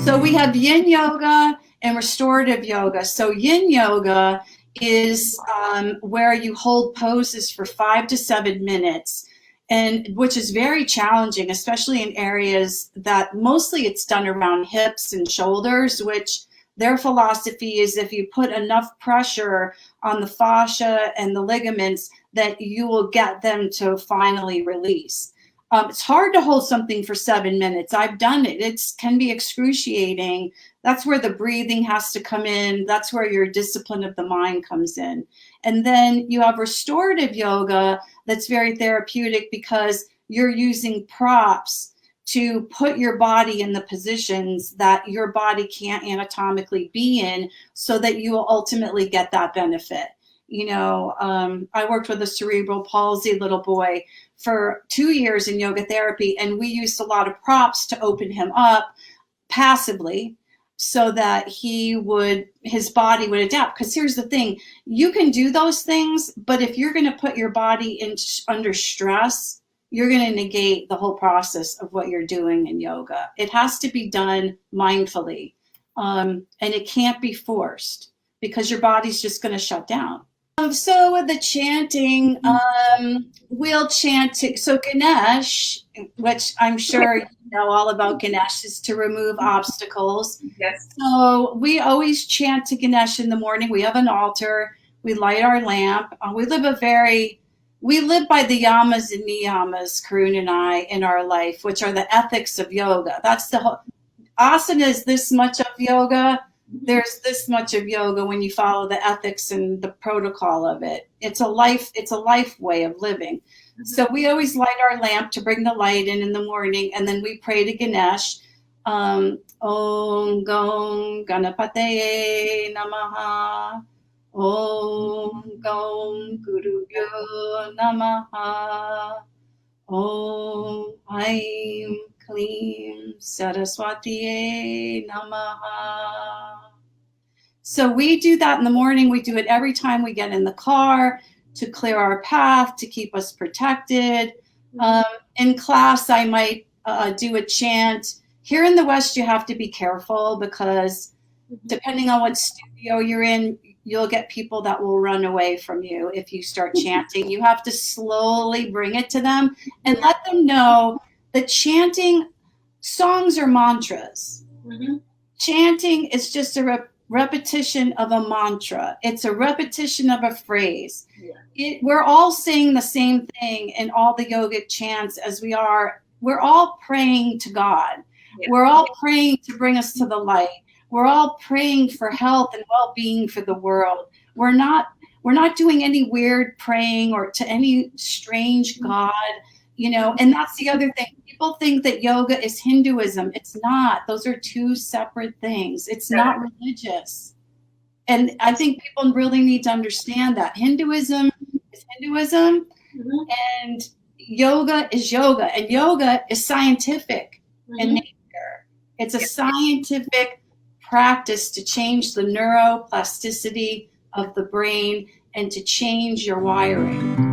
So we have yin yoga and restorative yoga. So yin yoga is where you hold poses for 5 to 7 minutes, and which is very challenging, especially in areas that mostly it's done around hips and shoulders, which their philosophy is if you put enough pressure on the fascia and the ligaments that you will get them to finally release. It's hard to hold something for 7 minutes. I've done it. It can be excruciating. That's where the breathing has to come in. That's where your discipline of the mind comes in. And then you have restorative yoga that's very therapeutic because you're using props to put your body in the positions that your body can't anatomically be in so that you will ultimately get that benefit. You know, I worked with a cerebral palsy little boy for 2 years in yoga therapy, and we used a lot of props to open him up passively so that his body would adapt. Because here's the thing, you can do those things, but if you're going to put your body under stress, you're going to negate the whole process of what you're doing in yoga. It has to be done mindfully, and it can't be forced because your body's just going to shut down. So with the chanting, we'll chant. So Ganesh, which I'm sure you know all about Ganesh, is to remove obstacles. Yes. So we always chant to Ganesh in the morning. We have an altar. We light our lamp. We live by the yamas and niyamas, Karun and I, in our life, which are the ethics of yoga. That's the whole. Asana is this much of yoga. There's this much of yoga when you follow the ethics and the protocol of it. It's a life way of living. Mm-hmm. So we always light our lamp to bring the light in the morning, and then we pray to Ganesh. Om Gom Ganapataye Namaha. Om Gom Gurubhyo Namaha. Om Aim Klim Saraswatiye Namaha. So we do that in the morning. We do it every time we get in the car to clear our path, to keep us protected. In class, I might do a chant. Here in the West, you have to be careful because depending on what studio you're in, you'll get people that will run away from you if you start chanting. You have to slowly bring it to them and let them know that chanting, songs are mantras. Mm-hmm. Chanting is just a repetition of a mantra. It's a repetition of a phrase. Yeah. We're all saying the same thing in all the yogic chants as we're all praying to God. Yeah. We're all praying to bring us to the light. We're all praying for health and well-being for the world. We're not doing any weird praying or to any strange God, you know, and that's the other thing. People think that yoga is Hinduism. It's not. Those are two separate things. It's not religious. And I think people really need to understand that. Hinduism is Hinduism, and yoga is yoga. And yoga is scientific in nature. It's a scientific practice to change the neuroplasticity of the brain and to change your wiring.